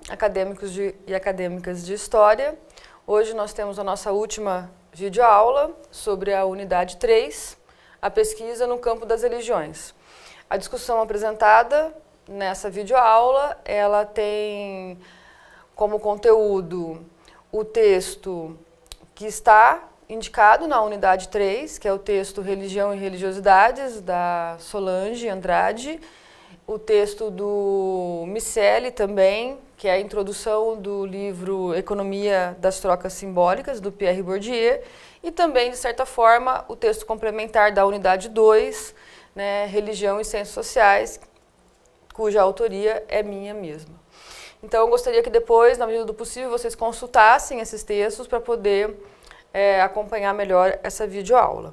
acadêmicos e acadêmicas de História. Hoje nós temos a nossa última videoaula sobre a unidade 3, a pesquisa no campo das religiões. A discussão apresentada nessa videoaula, ela tem como conteúdo o texto que está indicado na unidade 3, que é o texto Religião e Religiosidades, da Solange Andrade, o texto do Miceli também, que é a introdução do livro Economia das Trocas Simbólicas, do Pierre Bourdieu, e também, de certa forma, o texto complementar da unidade 2, né, Religião e Ciências Sociais, cuja autoria é minha mesma. Então, eu gostaria que depois, na medida do possível, vocês consultassem esses textos para poder acompanhar melhor essa videoaula.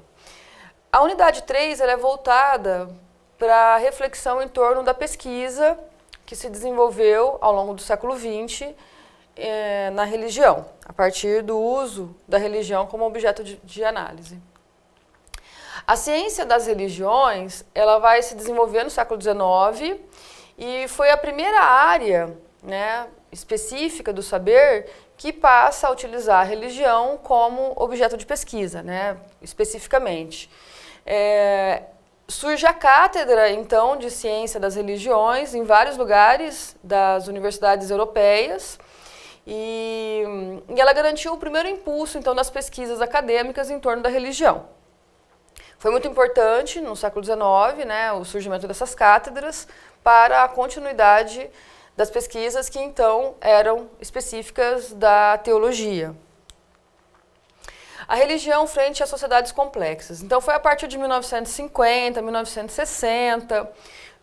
A unidade 3 ela é voltada para a reflexão em torno da pesquisa que se desenvolveu ao longo do século XX na religião, a partir do uso da religião como objeto de análise. A ciência das religiões ela vai se desenvolver no século XIX e foi a primeira área, né, específica do saber que passa a utilizar a religião como objeto de pesquisa, né, especificamente. Surge a cátedra, então, de ciência das religiões em vários lugares das universidades europeias e ela garantiu o primeiro impulso, então, das pesquisas acadêmicas em torno da religião. Foi muito importante, no século XIX, né, o surgimento dessas cátedras para a continuidade das pesquisas que, então, eram específicas da teologia. A religião frente às sociedades complexas. Então, foi a partir de 1950, 1960,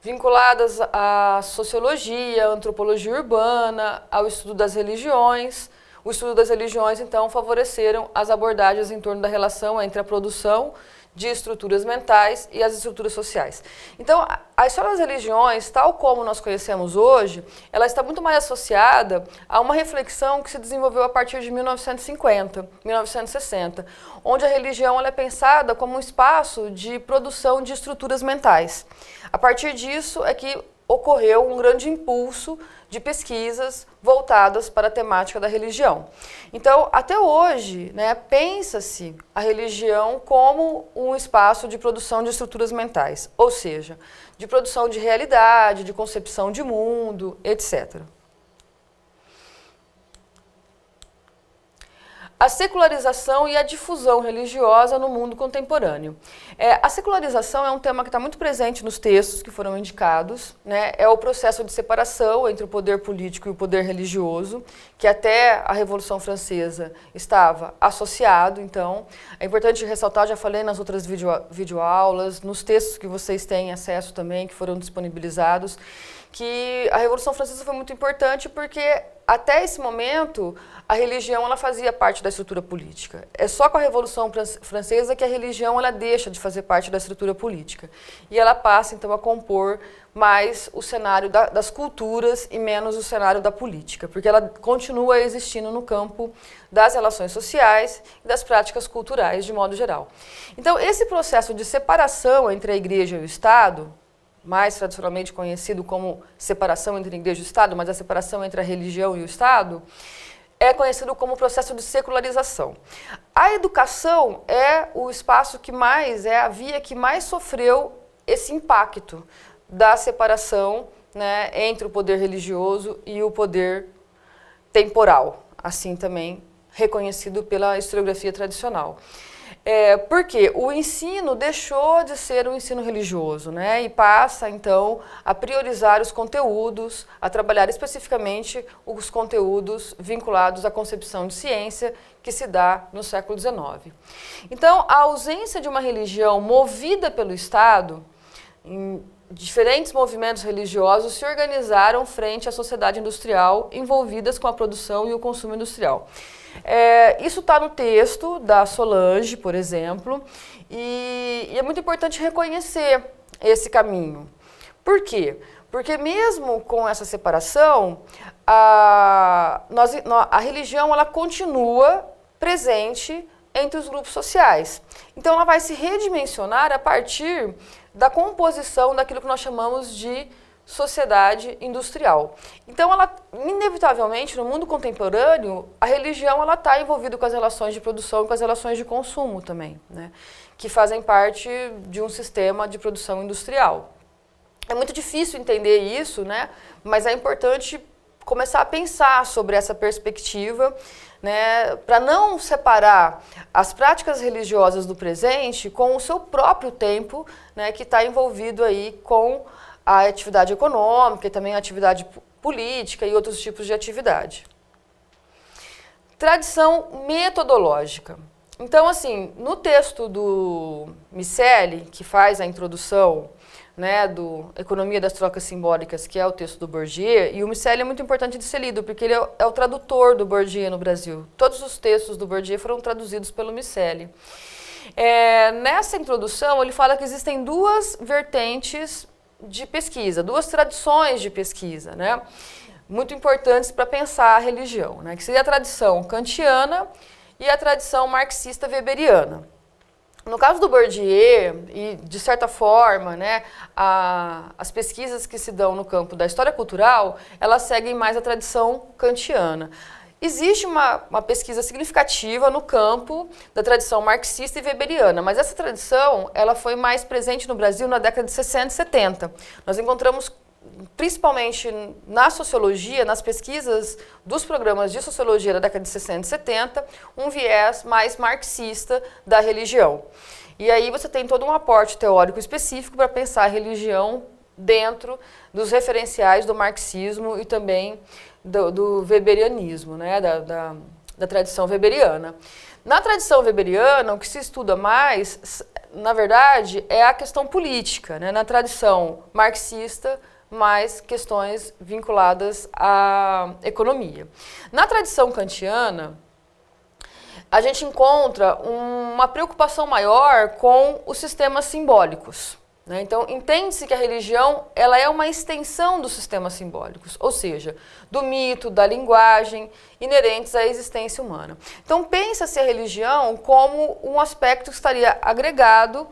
vinculadas à sociologia, à antropologia urbana, ao estudo das religiões. O estudo das religiões, então, favoreceram as abordagens em torno da relação entre a produção de estruturas mentais e as estruturas sociais. Então, a história das religiões, tal como nós conhecemos hoje, ela está muito mais associada a uma reflexão que se desenvolveu a partir de 1950, 1960, onde a religião ela é pensada como um espaço de produção de estruturas mentais. A partir disso é que ocorreu um grande impulso de pesquisas voltadas para a temática da religião. Então, até hoje, né, pensa-se a religião como um espaço de produção de estruturas mentais, ou seja, de produção de realidade, de concepção de mundo, etc. A secularização e a difusão religiosa no mundo contemporâneo. A secularização é um tema que está muito presente nos textos que foram indicados, né? É o processo de separação entre o poder político e o poder religioso, que até a Revolução Francesa estava associado. Então, é importante ressaltar, já falei nas outras videoaulas, nos textos que vocês têm acesso também, que foram disponibilizados, que a Revolução Francesa foi muito importante porque até esse momento a religião ela fazia parte da estrutura política. É só com a Revolução Francesa que a religião ela deixa de fazer parte da estrutura política. E ela passa então a compor mais o cenário das culturas e menos o cenário da política, porque ela continua existindo no campo das relações sociais e das práticas culturais de modo geral. Então esse processo de separação entre a igreja e o Estado, mais tradicionalmente conhecido como separação entre a igreja e o Estado, mas a separação entre a religião e o Estado, é conhecido como processo de secularização. A educação é o espaço que mais, a via que mais sofreu esse impacto da separação, né, entre o poder religioso e o poder temporal, assim também reconhecido pela historiografia tradicional. Porque o ensino deixou de ser um ensino religioso, né, e passa, então, a priorizar os conteúdos, a trabalhar especificamente os conteúdos vinculados à concepção de ciência que se dá no século XIX. Então, a ausência de uma religião movida pelo Estado, diferentes movimentos religiosos se organizaram frente à sociedade industrial envolvidas com a produção e o consumo industrial. Isso está no texto da Solange, por exemplo, e é muito importante reconhecer esse caminho. Por quê? Porque mesmo com essa separação, a religião ela continua presente entre os grupos sociais. Então ela vai se redimensionar a partir da composição daquilo que nós chamamos de sociedade industrial. Então, ela, inevitavelmente, no mundo contemporâneo, a religião está envolvida com as relações de produção e com as relações de consumo também, né? Que fazem parte de um sistema de produção industrial. É muito difícil entender isso, né? Mas é importante começar a pensar sobre essa perspectiva, né, para não separar as práticas religiosas do presente com o seu próprio tempo, né, que está envolvido aí com a atividade econômica e também a atividade política e outros tipos de atividade. Tradição metodológica. Então, assim, no texto do Miceli, que faz a introdução, né, do Economia das Trocas Simbólicas, que é o texto do Bourdieu, e o Miceli é muito importante de ser lido, porque ele é o tradutor do Bourdieu no Brasil. Todos os textos do Bourdieu foram traduzidos pelo Miceli. Nessa introdução, ele fala que existem duas vertentes de pesquisa, duas tradições de pesquisa, né, muito importantes para pensar a religião, né, que seria a tradição kantiana e a tradição marxista-weberiana. No caso do Bourdieu, e de certa forma, né, as pesquisas que se dão no campo da história cultural, elas seguem mais a tradição kantiana. Existe uma pesquisa significativa no campo da tradição marxista e weberiana, mas essa tradição ela foi mais presente no Brasil na década de 60 e 70. Nós encontramos, principalmente na sociologia, nas pesquisas dos programas de sociologia da década de 60 e 70, um viés mais marxista da religião. E aí você tem todo um aporte teórico específico para pensar a religião dentro dos referenciais do marxismo e também do weberianismo, né, da tradição weberiana. Na tradição weberiana, o que se estuda mais, na verdade, é a questão política, né? Na tradição marxista, mais questões vinculadas à economia. Na tradição kantiana, a gente encontra uma preocupação maior com os sistemas simbólicos, né? Então, entende-se que a religião ela é uma extensão dos sistemas simbólicos, ou seja, do mito, da linguagem, inerentes à existência humana. Então, pensa-se a religião como um aspecto que estaria agregado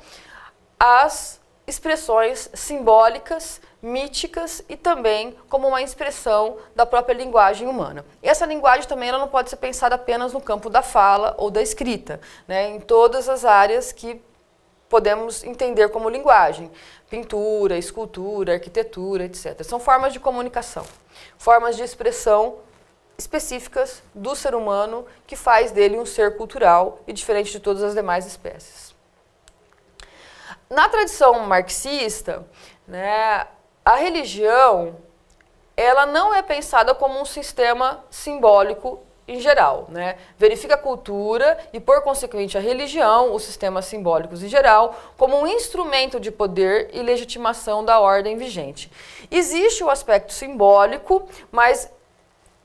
às expressões simbólicas, míticas e também como uma expressão da própria linguagem humana. E essa linguagem também ela não pode ser pensada apenas no campo da fala ou da escrita, né? Em todas as áreas que podemos entender como linguagem, pintura, escultura, arquitetura, etc. São formas de comunicação, formas de expressão específicas do ser humano que faz dele um ser cultural e diferente de todas as demais espécies. Na tradição marxista, né, a religião ela não é pensada como um sistema simbólico em geral, né? Verifica a cultura e, por consequente, a religião, os sistemas simbólicos em geral, como um instrumento de poder e legitimação da ordem vigente. Existe o aspecto simbólico, mas,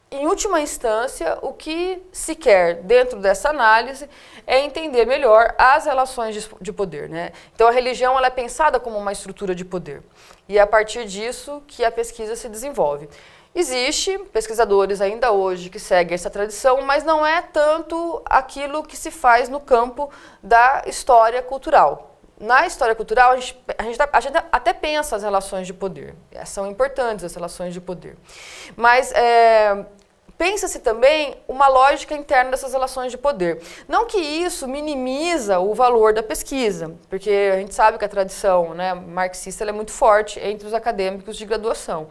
em última instância, o que se quer dentro dessa análise é entender melhor as relações de poder, né? Então, a religião ela é pensada como uma estrutura de poder. E é a partir disso que a pesquisa se desenvolve. Existe pesquisadores ainda hoje que seguem essa tradição, mas não é tanto aquilo que se faz no campo da história cultural. Na história cultural, a gente até pensa as relações de poder. São importantes as relações de poder. Mas pensa-se também uma lógica interna dessas relações de poder. Não que isso minimiza o valor da pesquisa, porque a gente sabe que a tradição, né, marxista ela é muito forte entre os acadêmicos de graduação.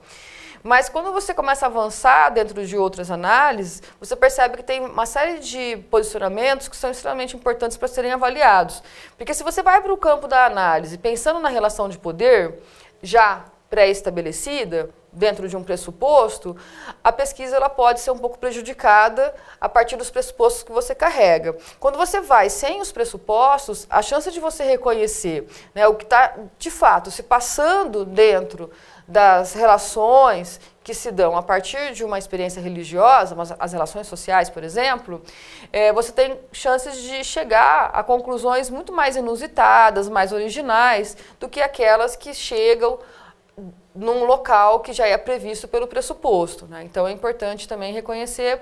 Mas quando você começa a avançar dentro de outras análises, você percebe que tem uma série de posicionamentos que são extremamente importantes para serem avaliados. Porque se você vai para o campo da análise pensando na relação de poder, já pré-estabelecida, dentro de um pressuposto, a pesquisa ela pode ser um pouco prejudicada a partir dos pressupostos que você carrega. Quando você vai sem os pressupostos, a chance de você reconhecer, né, o que está, de fato, se passando dentro das relações que se dão a partir de uma experiência religiosa, as relações sociais, por exemplo, você tem chances de chegar a conclusões muito mais inusitadas, mais originais, do que aquelas que chegam num local que já é previsto pelo pressuposto, né? Então é importante também reconhecer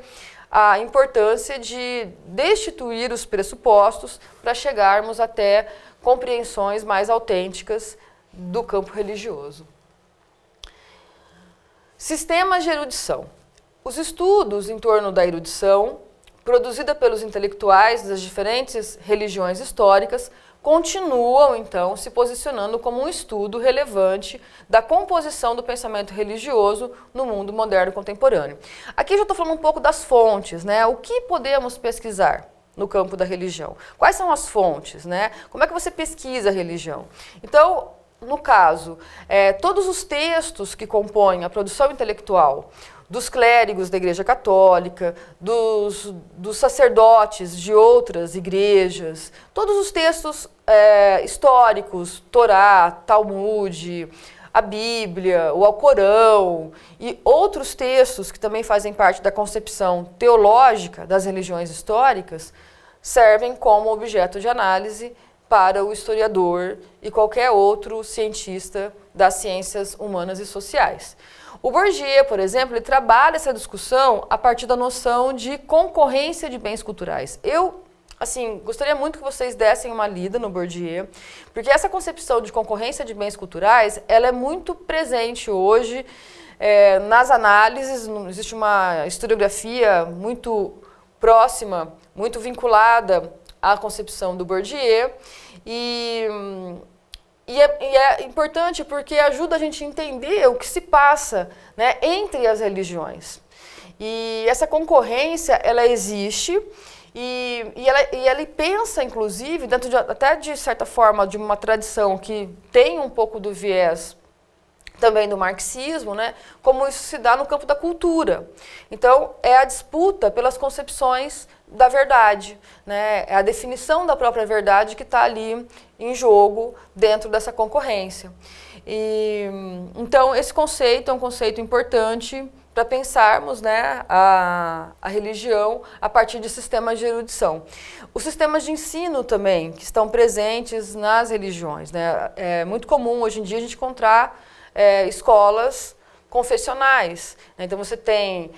a importância de destituir os pressupostos para chegarmos até compreensões mais autênticas do campo religioso. Sistemas de erudição. Os estudos em torno da erudição, produzida pelos intelectuais das diferentes religiões históricas, continuam, então, se posicionando como um estudo relevante da composição do pensamento religioso no mundo moderno contemporâneo. Aqui eu já estou falando um pouco das fontes, né? O que podemos pesquisar no campo da religião? Quais são as fontes, né? Como é que você pesquisa a religião? Então, no caso, todos os textos que compõem a produção intelectual dos clérigos da Igreja Católica, dos sacerdotes de outras igrejas, todos os textos históricos, Torá, Talmud, a Bíblia, o Alcorão e outros textos que também fazem parte da concepção teológica das religiões históricas, servem como objeto de análise para o historiador e qualquer outro cientista das ciências humanas e sociais. O Bourdieu, por exemplo, ele trabalha essa discussão a partir da noção de concorrência de bens culturais. Eu, gostaria muito que vocês dessem uma lida no Bourdieu, porque essa concepção de concorrência de bens culturais, ela é muito presente hoje nas análises. Existe uma historiografia muito próxima, muito vinculada à concepção do Bourdieu, e é importante porque ajuda a gente a entender o que se passa, né, entre as religiões. E essa concorrência, ela existe e ela pensa, inclusive, dentro até de certa forma de uma tradição que tem um pouco do viés também do marxismo, né, como isso se dá no campo da cultura. Então, é a disputa pelas concepções da verdade, né, é a definição da própria verdade que está ali em jogo dentro dessa concorrência. Então, esse conceito é um conceito importante para pensarmos, né, a religião a partir de sistemas de erudição. Os sistemas de ensino também, que estão presentes nas religiões, né, é muito comum hoje em dia a gente encontrar escolas confessionais. Então você tem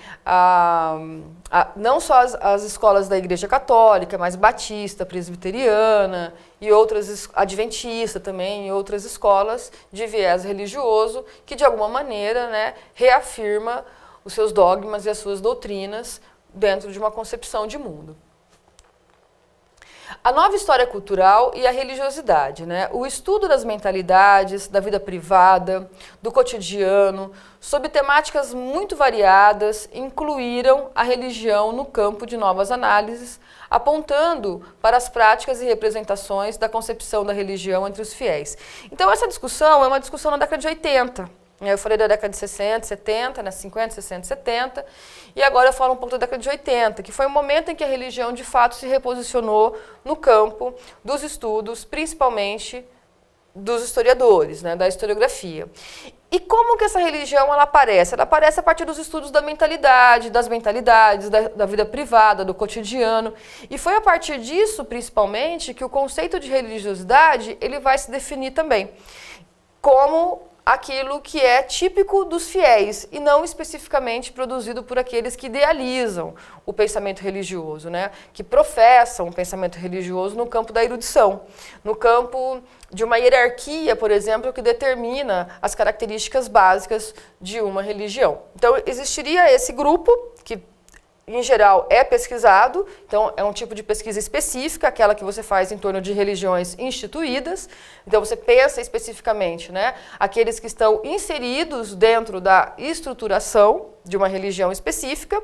não só as escolas da Igreja Católica, mas batista, presbiteriana e outras, adventista também, e outras escolas de viés religioso que de alguma maneira, né, reafirma os seus dogmas e as suas doutrinas dentro de uma concepção de mundo. A nova história cultural e a religiosidade, né? O estudo das mentalidades, da vida privada, do cotidiano, sob temáticas muito variadas, incluíram a religião no campo de novas análises, apontando para as práticas e representações da concepção da religião entre os fiéis. Então, essa discussão é uma discussão na década de 80. Eu falei da década de 60, 70, né, 50, 60, 70, e agora eu falo um pouco da década de 80, que foi o momento em que a religião de fato se reposicionou no campo dos estudos, principalmente dos historiadores, né, da historiografia. E como que essa religião ela aparece? Ela aparece a partir dos estudos da mentalidade, das mentalidades, da vida privada, do cotidiano, e foi a partir disso, principalmente, que o conceito de religiosidade ele vai se definir também como aquilo que é típico dos fiéis e não especificamente produzido por aqueles que idealizam o pensamento religioso, né? Que professam o pensamento religioso no campo da erudição, no campo de uma hierarquia, por exemplo, que determina as características básicas de uma religião. Então, existiria esse grupo que em geral, é pesquisado, então é um tipo de pesquisa específica, aquela que você faz em torno de religiões instituídas. Então você pensa especificamente, né, aqueles que estão inseridos dentro da estruturação de uma religião específica,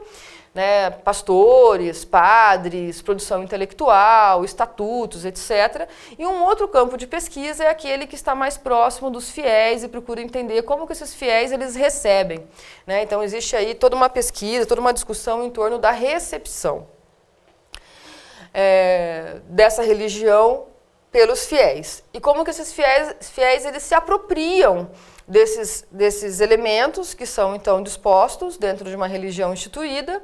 né, pastores, padres, produção intelectual, estatutos, etc. E um outro campo de pesquisa é aquele que está mais próximo dos fiéis e procura entender como que esses fiéis eles recebem, né? Então existe aí toda uma pesquisa, toda uma discussão em torno da recepção dessa religião pelos fiéis. E como que esses fiéis eles se apropriam desses elementos que são, então, dispostos dentro de uma religião instituída,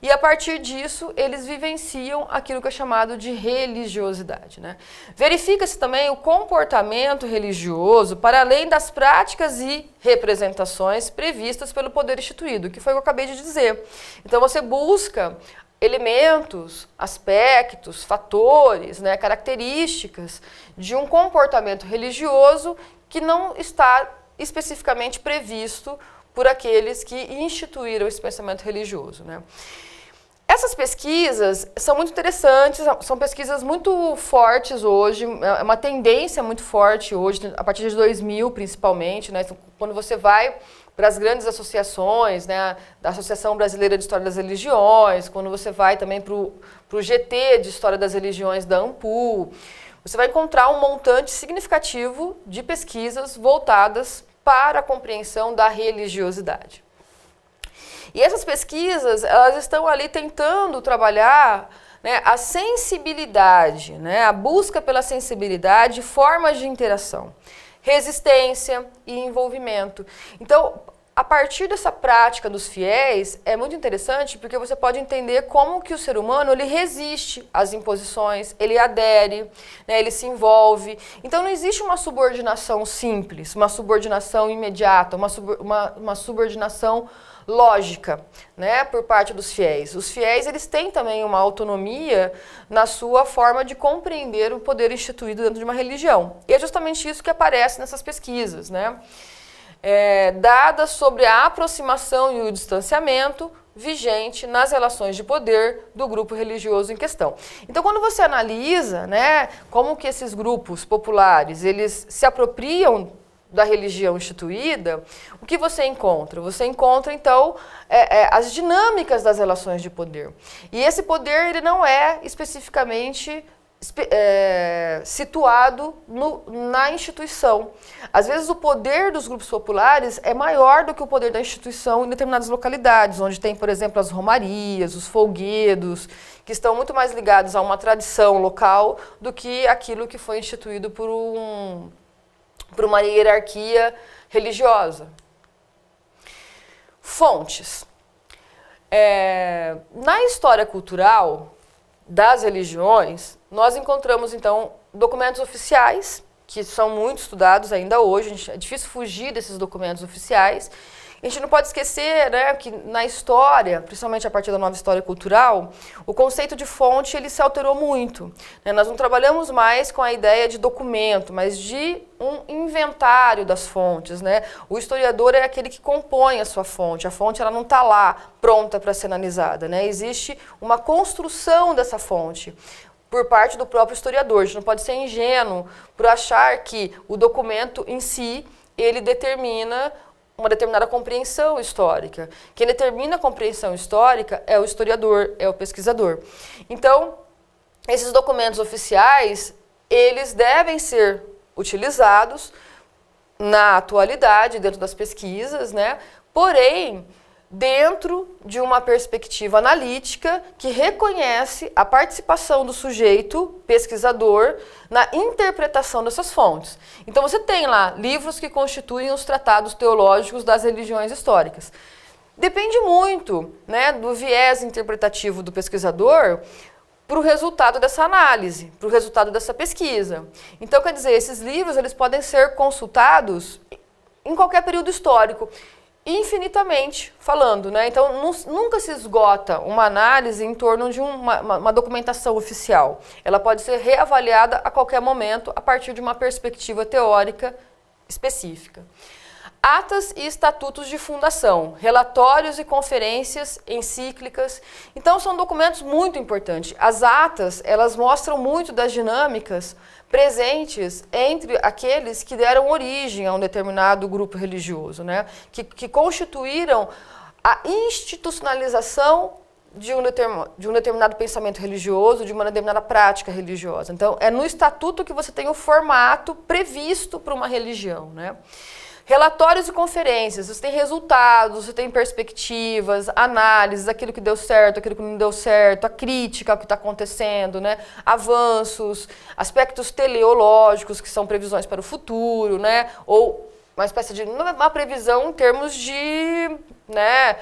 e a partir disso eles vivenciam aquilo que é chamado de religiosidade, né? Verifica-se também o comportamento religioso para além das práticas e representações previstas pelo poder instituído, que foi o que eu acabei de dizer. Então você busca elementos, aspectos, fatores, né, características de um comportamento religioso que não está especificamente previsto por aqueles que instituíram esse pensamento religioso, né? Essas pesquisas são muito interessantes, são pesquisas muito fortes hoje, é uma tendência muito forte hoje, a partir de 2000 principalmente, né? Quando você vai para as grandes associações, né, da Associação Brasileira de História das Religiões, quando você vai também para o GT de História das Religiões da ANPU, você vai encontrar um montante significativo de pesquisas voltadas para a compreensão da religiosidade. E essas pesquisas, elas estão ali tentando trabalhar, né, a sensibilidade, né, a busca pela sensibilidade, formas de interação, resistência e envolvimento. Então, a partir dessa prática dos fiéis, é muito interessante porque você pode entender como que o ser humano ele resiste às imposições, ele adere, né, ele se envolve. Então não existe uma subordinação simples, uma subordinação imediata, uma subordinação lógica, né, por parte dos fiéis. Os fiéis eles têm também uma autonomia na sua forma de compreender o poder instituído dentro de uma religião. E é justamente isso que aparece nessas pesquisas, né? Dadas sobre a aproximação e o distanciamento vigente nas relações de poder do grupo religioso em questão. Então, quando você analisa, né, como que esses grupos populares eles se apropriam da religião instituída, o que você encontra? Você encontra, então, as dinâmicas das relações de poder. E esse poder ele não é especificamente situado na instituição. Às vezes o poder dos grupos populares é maior do que o poder da instituição em determinadas localidades, onde tem, por exemplo, as romarias, os folguedos, que estão muito mais ligados a uma tradição local do que aquilo que foi instituído por uma hierarquia religiosa. Fontes. Na história cultural das religiões, nós encontramos, então, documentos oficiais, que são muito estudados ainda hoje, é difícil fugir desses documentos oficiais. A gente não pode esquecer, né, que na história, principalmente a partir da nova história cultural, o conceito de fonte ele se alterou muito, né? Nós não trabalhamos mais com a ideia de documento, mas de um inventário das fontes, né? O historiador é aquele que compõe a sua fonte. A fonte ela não está lá pronta para ser analisada, né? Existe uma construção dessa fonte por parte do próprio historiador. A gente não pode ser ingênuo por achar que o documento em si ele determina uma determinada compreensão histórica. Quem determina a compreensão histórica é o historiador, é o pesquisador. Então, esses documentos oficiais, eles devem ser utilizados na atualidade, dentro das pesquisas, né? Porém, dentro de uma perspectiva analítica que reconhece a participação do sujeito pesquisador na interpretação dessas fontes. Então você tem lá livros que constituem os tratados teológicos das religiões históricas. Depende muito, né, do viés interpretativo do pesquisador para o resultado dessa análise, para o resultado dessa pesquisa. Então, quer dizer, esses livros eles podem ser consultados em qualquer período histórico, infinitamente falando, né? Então, nunca se esgota uma análise em torno de uma documentação oficial. Ela pode ser reavaliada a qualquer momento a partir de uma perspectiva teórica específica. Atas e estatutos de fundação, relatórios e conferências, encíclicas. Então, são documentos muito importantes. As atas, elas mostram muito das dinâmicas presentes entre aqueles que deram origem a um determinado grupo religioso, né? Que constituíram a institucionalização de um determinado pensamento religioso, de uma determinada prática religiosa. Então, é no estatuto que você tem o formato previsto para uma religião, né? Relatórios e conferências, você tem resultados, você tem perspectivas, análises, aquilo que deu certo, aquilo que não deu certo, a crítica ao que está acontecendo, né? Avanços, aspectos teleológicos, que são previsões para o futuro, né? Ou uma espécie de uma previsão em termos de, né?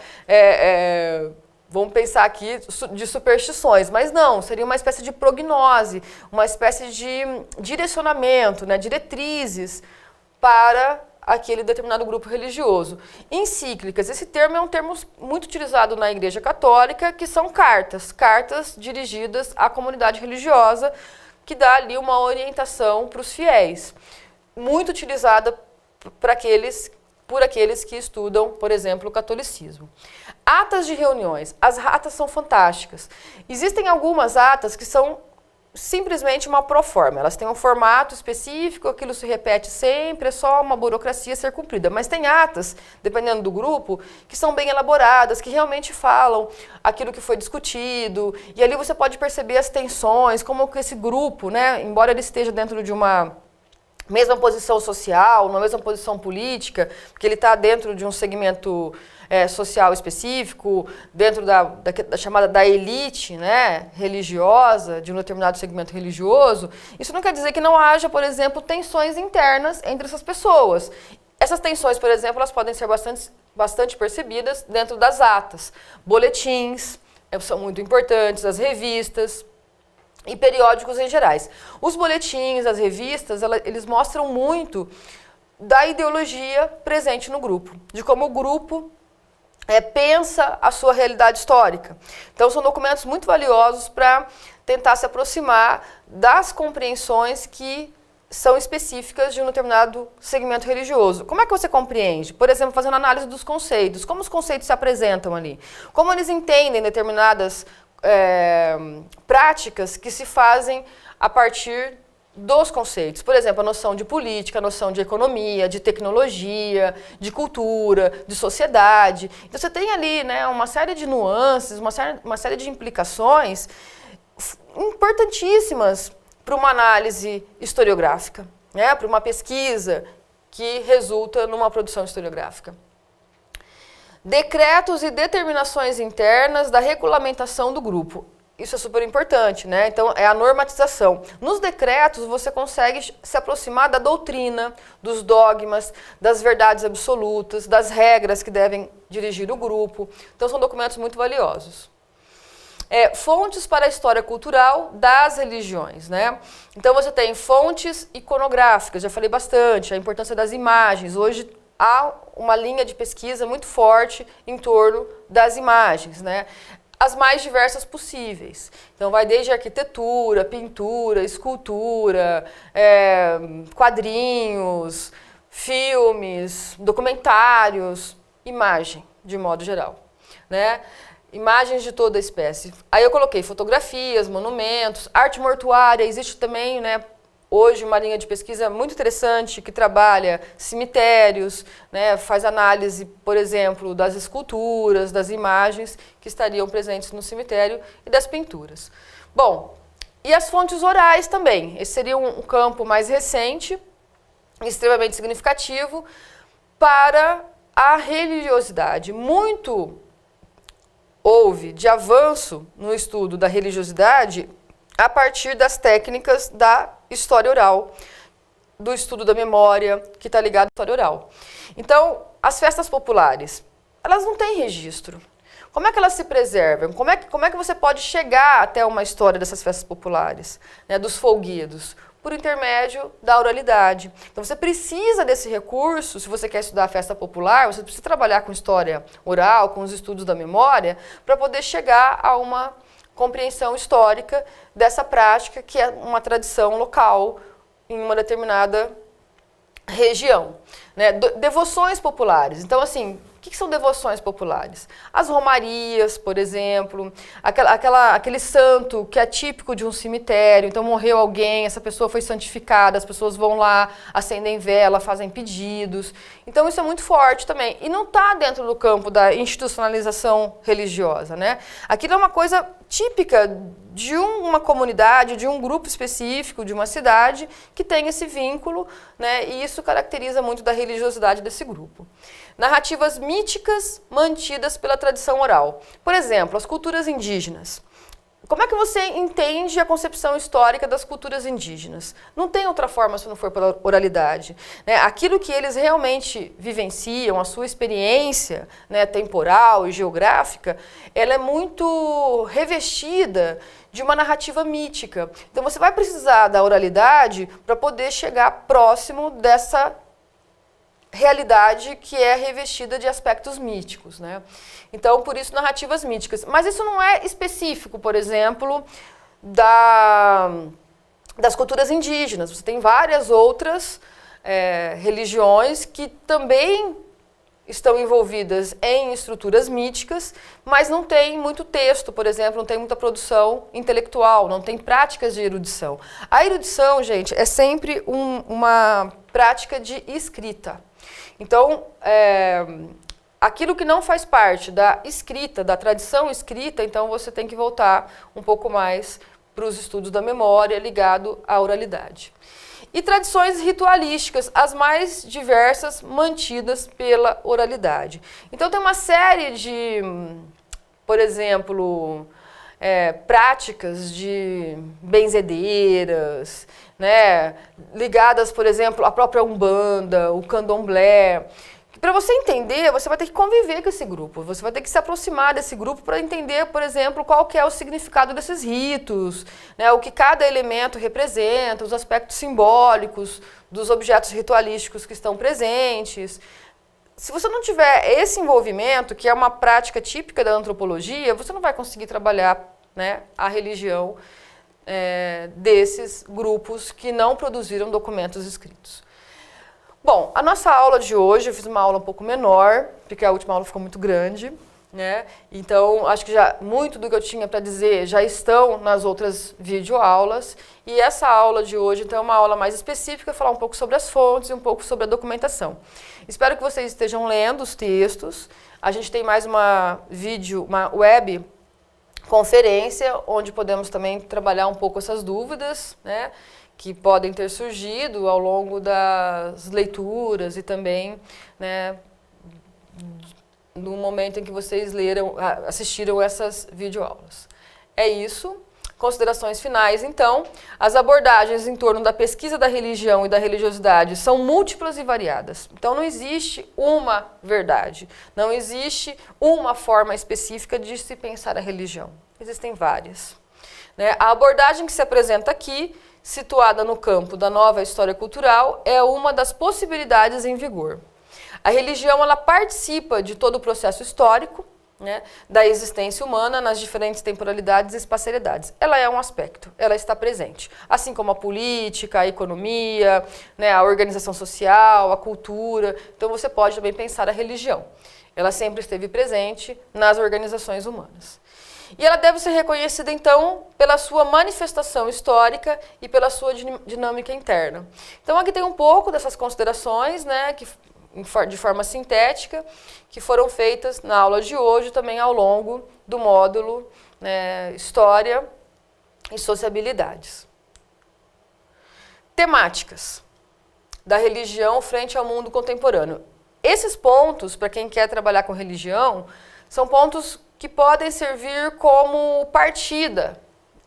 Vamos pensar aqui de superstições, mas não, seria uma espécie de prognose, uma espécie de direcionamento, né? Diretrizes para aquele determinado grupo religioso. Encíclicas, esse termo é um termo muito utilizado na Igreja Católica, que são cartas dirigidas à comunidade religiosa, que dá ali uma orientação para os fiéis. Muito utilizada para aqueles por aqueles que estudam, por exemplo, o catolicismo. Atas de reuniões. As atas são fantásticas. Existem algumas atas que são simplesmente uma proforma. Elas têm um formato específico, aquilo se repete sempre, é só uma burocracia a ser cumprida. Mas tem atas, dependendo do grupo, que são bem elaboradas, que realmente falam aquilo que foi discutido. E ali você pode perceber as tensões, como que esse grupo, né, embora ele esteja dentro de uma mesma posição social, uma mesma posição política, porque ele está dentro de um segmento social específico, dentro da chamada da elite, né, religiosa, de um determinado segmento religioso, isso não quer dizer que não haja, por exemplo, tensões internas entre essas pessoas. Essas tensões, por exemplo, elas podem ser bastante percebidas dentro das atas. Boletins são muito importantes, as revistas e periódicos em gerais. Os boletins, as revistas, eles mostram muito da ideologia presente no grupo, de como o grupo pensa a sua realidade histórica. Então, são documentos muito valiosos para tentar se aproximar das compreensões que são específicas de um determinado segmento religioso. Como é que você compreende? Por exemplo, fazendo análise dos conceitos. Como os conceitos se apresentam ali? Como eles entendem determinadas práticas que se fazem a partir dos conceitos. Por exemplo, a noção de política, a noção de economia, de tecnologia, de cultura, de sociedade. Então, você tem ali, né, uma série de nuances, uma série de implicações importantíssimas para uma análise historiográfica, né, para uma pesquisa que resulta numa produção historiográfica. Decretos e determinações internas da regulamentação do grupo. Isso é super importante, né? Então, é a normatização. Nos decretos, você consegue se aproximar da doutrina, dos dogmas, das verdades absolutas, das regras que devem dirigir o grupo. Então, são documentos muito valiosos. Fontes para a história cultural das religiões, né? Então, você tem fontes iconográficas, já falei bastante, a importância das imagens. Hoje, há uma linha de pesquisa muito forte em torno das imagens, né? As mais diversas possíveis. Então, vai desde arquitetura, pintura, escultura, quadrinhos, filmes, documentários, imagem, de modo geral, né? Imagens de toda a espécie. Aí eu coloquei fotografias, monumentos, arte mortuária, existe também, né, hoje uma linha de pesquisa muito interessante que trabalha cemitérios, né, faz análise, por exemplo, das esculturas, das imagens que estariam presentes no cemitério e das pinturas. Bom, e as fontes orais também. Esse seria um campo mais recente, extremamente significativo para a religiosidade. Muito houve de avanço no estudo da religiosidade a partir das técnicas da história oral, do estudo da memória, que está ligado à história oral. Então, as festas populares, elas não têm registro. Como é que elas se preservam? Como é que você pode chegar até uma história dessas festas populares, né, dos folguedos? Por intermédio da oralidade. Então, você precisa desse recurso, se você quer estudar a festa popular, você precisa trabalhar com história oral, com os estudos da memória, para poder chegar a uma compreensão histórica dessa prática, que é uma tradição local em uma determinada região, né? Devoções populares. Então, assim, o que são devoções populares? As romarias, por exemplo, aquele santo que é típico de um cemitério. Então, morreu alguém, essa pessoa foi santificada, as pessoas vão lá, acendem vela, fazem pedidos. Então, isso é muito forte também. E não está dentro do campo da institucionalização religiosa, né? Aquilo é uma coisa típica de uma comunidade, de um grupo específico, de uma cidade, que tem esse vínculo, né? E isso caracteriza muito da religiosidade desse grupo. Narrativas míticas mantidas pela tradição oral. Por exemplo, as culturas indígenas. Como é que você entende a concepção histórica das culturas indígenas? Não tem outra forma se não for pela oralidade, né? Aquilo que eles realmente vivenciam, a sua experiência, né, temporal e geográfica, ela é muito revestida de uma narrativa mítica. Então você vai precisar da oralidade para poder chegar próximo dessa realidade que é revestida de aspectos míticos, né? Então, por isso, narrativas míticas. Mas isso não é específico, por exemplo, das culturas indígenas. Você tem várias outras religiões que também estão envolvidas em estruturas míticas, mas não tem muito texto, por exemplo, não tem muita produção intelectual, não tem práticas de erudição. A erudição, gente, é sempre uma prática de escrita. Então, aquilo que não faz parte da escrita, da tradição escrita, então você tem que voltar um pouco mais para os estudos da memória ligado à oralidade. E tradições ritualísticas, as mais diversas, mantidas pela oralidade. Então tem uma série de, por exemplo, práticas de benzedeiras, né, ligadas, por exemplo, à própria Umbanda, o Candomblé. Para você entender, você vai ter que conviver com esse grupo, você vai ter que se aproximar desse grupo para entender, por exemplo, qual que é o significado desses ritos, né, o que cada elemento representa, os aspectos simbólicos dos objetos ritualísticos que estão presentes. Se você não tiver esse envolvimento, que é uma prática típica da antropologia, você não vai conseguir trabalhar, né, a religião desses grupos que não produziram documentos escritos. Bom, a nossa aula de hoje, eu fiz uma aula um pouco menor, porque a última aula ficou muito grande, né? Então, acho que já muito do que eu tinha para dizer já estão nas outras videoaulas. E essa aula de hoje, então, é uma aula mais específica, falar um pouco sobre as fontes e um pouco sobre a documentação. Espero que vocês estejam lendo os textos. A gente tem mais uma web conferência, onde podemos também trabalhar um pouco essas dúvidas, né, que podem ter surgido ao longo das leituras e também, né, no momento em que vocês assistiram essas videoaulas. É isso. Considerações finais, então. As abordagens em torno da pesquisa da religião e da religiosidade são múltiplas e variadas. Então, não existe uma verdade, não existe uma forma específica de se pensar a religião. Existem várias. Né? A abordagem que se apresenta aqui, situada no campo da nova história cultural, é uma das possibilidades em vigor. A religião ela participa de todo o processo histórico, né, da existência humana nas diferentes temporalidades e espacialidades. Ela é um aspecto, ela está presente. Assim como a política, a economia, né, a organização social, a cultura. Então você pode também pensar a religião. Ela sempre esteve presente nas organizações humanas. E ela deve ser reconhecida, então, pela sua manifestação histórica e pela sua dinâmica interna. Então, aqui tem um pouco dessas considerações, né, de forma sintética, que foram feitas na aula de hoje, também ao longo do módulo, né, História e Sociabilidades. Temáticas da religião frente ao mundo contemporâneo. Esses pontos, para quem quer trabalhar com religião, são pontos que podem servir como partida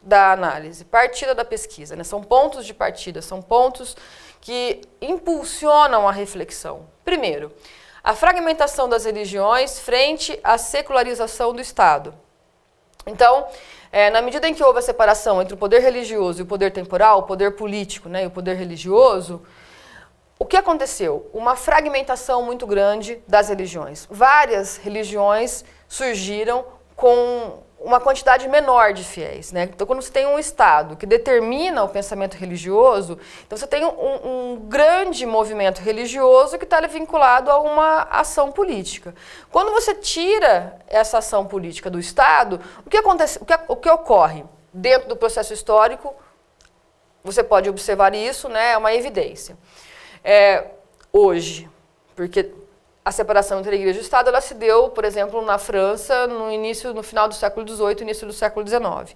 da análise, partida da pesquisa, né? São pontos de partida, são pontos que impulsionam a reflexão. Primeiro, a fragmentação das religiões frente à secularização do Estado. Então, na medida em que houve a separação entre o poder religioso e o poder temporal, o poder político, né, e o poder religioso, o que aconteceu? Uma fragmentação muito grande das religiões. Várias religiões surgiram com uma quantidade menor de fiéis, né? Então, quando você tem um Estado que determina o pensamento religioso, então você tem um grande movimento religioso que está vinculado a uma ação política. Quando você tira essa ação política do Estado, o que acontece? O que ocorre dentro do processo histórico? Você pode observar isso, né? É uma evidência. Hoje, porque a separação entre a Igreja e o Estado ela se deu, por exemplo, na França no final do século XVIII, início do século XIX.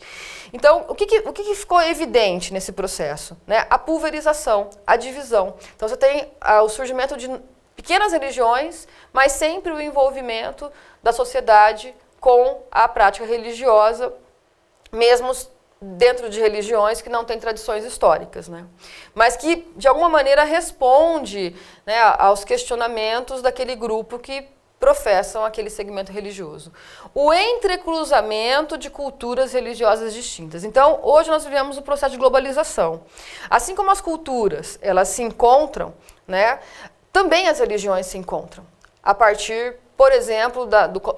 Então, o que ficou evidente nesse processo? Né? A pulverização, a divisão. Então, você tem o surgimento de pequenas religiões, mas sempre o envolvimento da sociedade com a prática religiosa, mesmo dentro de religiões que não têm tradições históricas, né? Mas que, de alguma maneira, responde, né, aos questionamentos daquele grupo que professam aquele segmento religioso. O entrecruzamento de culturas religiosas distintas. Então, hoje nós vivemos o processo de globalização. Assim como as culturas, elas se encontram, né, também as religiões se encontram, a partir, por exemplo,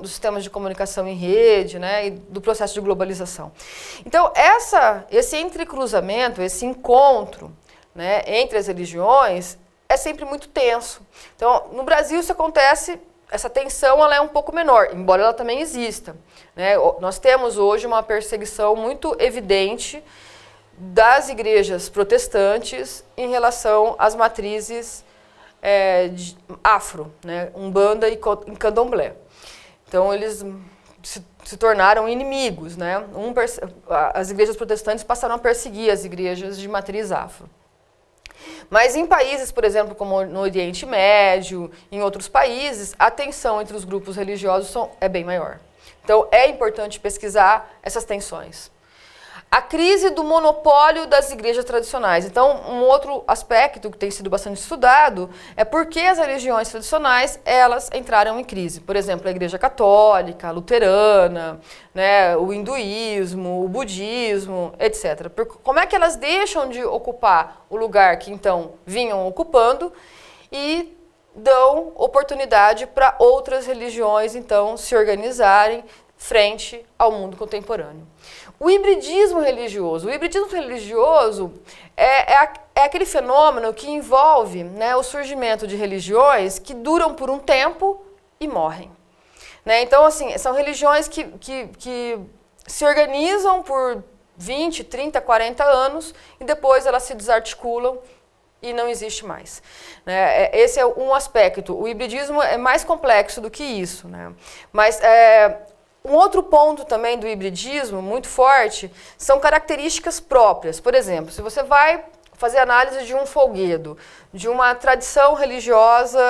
dos sistemas de comunicação em rede, né, e do processo de globalização. Então, esse entrecruzamento, esse encontro, né, entre as religiões é sempre muito tenso. Então, no Brasil isso acontece essa tensão ela é um pouco menor, embora ela também exista, né? Nós temos hoje uma perseguição muito evidente das igrejas protestantes em relação às matrizes afro, né? Umbanda e candomblé. Então, eles se tornaram inimigos, né? As igrejas protestantes passaram a perseguir as igrejas de matriz afro. Mas em países, por exemplo, como no Oriente Médio, em outros países, a tensão entre os grupos religiosos é bem maior. Então, é importante pesquisar essas tensões. A crise do monopólio das igrejas tradicionais. Então, um outro aspecto que tem sido bastante estudado é por que as religiões tradicionais, elas entraram em crise. Por exemplo, a igreja católica, a luterana, né, o hinduísmo, o budismo, etc. Como é que elas deixam de ocupar o lugar que, então, vinham ocupando e dão oportunidade para outras religiões, então, se organizarem frente ao mundo contemporâneo. O hibridismo religioso. O hibridismo religioso é aquele fenômeno que envolve, né, o surgimento de religiões que duram por um tempo e morrem. Né? Então, assim, são religiões que se organizam por 20, 30, 40 anos e depois elas se desarticulam e não existe mais. Né? Esse é um aspecto. O hibridismo é mais complexo do que isso. Né? Mas um outro ponto também do hibridismo, muito forte, são características próprias. Por exemplo, se você vai fazer análise de um folguedo, de uma tradição religiosa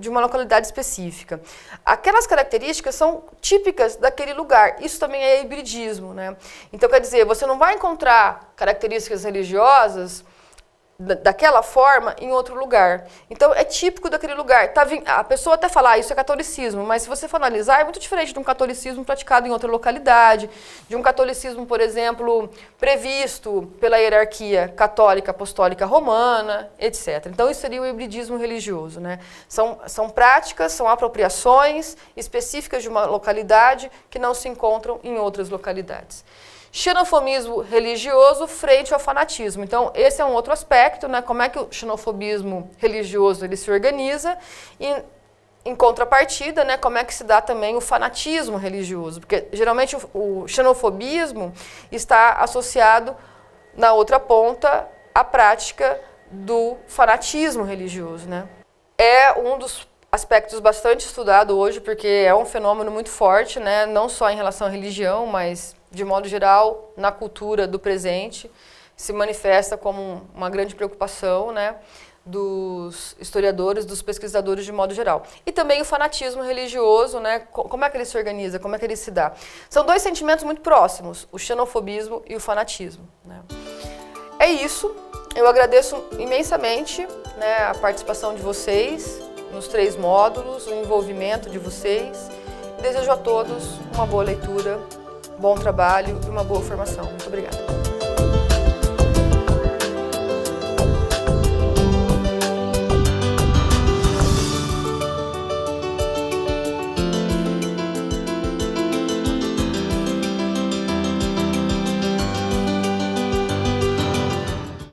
de uma localidade específica, aquelas características são típicas daquele lugar. Isso também é hibridismo, né? Então, quer dizer, você não vai encontrar características religiosas daquela forma em outro lugar. Então, é típico daquele lugar. A pessoa até fala, isso é catolicismo, mas se você for analisar, é muito diferente de um catolicismo praticado em outra localidade, de um catolicismo, por exemplo, previsto pela hierarquia católica, apostólica, romana, etc. Então, isso seria o hibridismo religioso. Né? São práticas, são apropriações específicas de uma localidade que não se encontram em outras localidades. Xenofobismo religioso frente ao fanatismo. Então, esse é um outro aspecto, né? Como é que o xenofobismo religioso ele se organiza e, em contrapartida, né, como é que se dá também o fanatismo religioso. Porque, geralmente, o xenofobismo está associado, na outra ponta, à prática do fanatismo religioso. Né? É um dos aspectos bastante estudado hoje, porque é um fenômeno muito forte, né? Não só em relação à religião, mas de modo geral, na cultura do presente, se manifesta como uma grande preocupação, né, dos historiadores, dos pesquisadores de modo geral. E também o fanatismo religioso, né, como é que ele se organiza, como é que ele se dá. São dois sentimentos muito próximos, o xenofobismo e o fanatismo. Né. É isso, eu agradeço imensamente, né, a participação de vocês nos 3 módulos, o envolvimento de vocês. Desejo a todos uma boa leitura, bom trabalho e uma boa formação. Muito obrigada.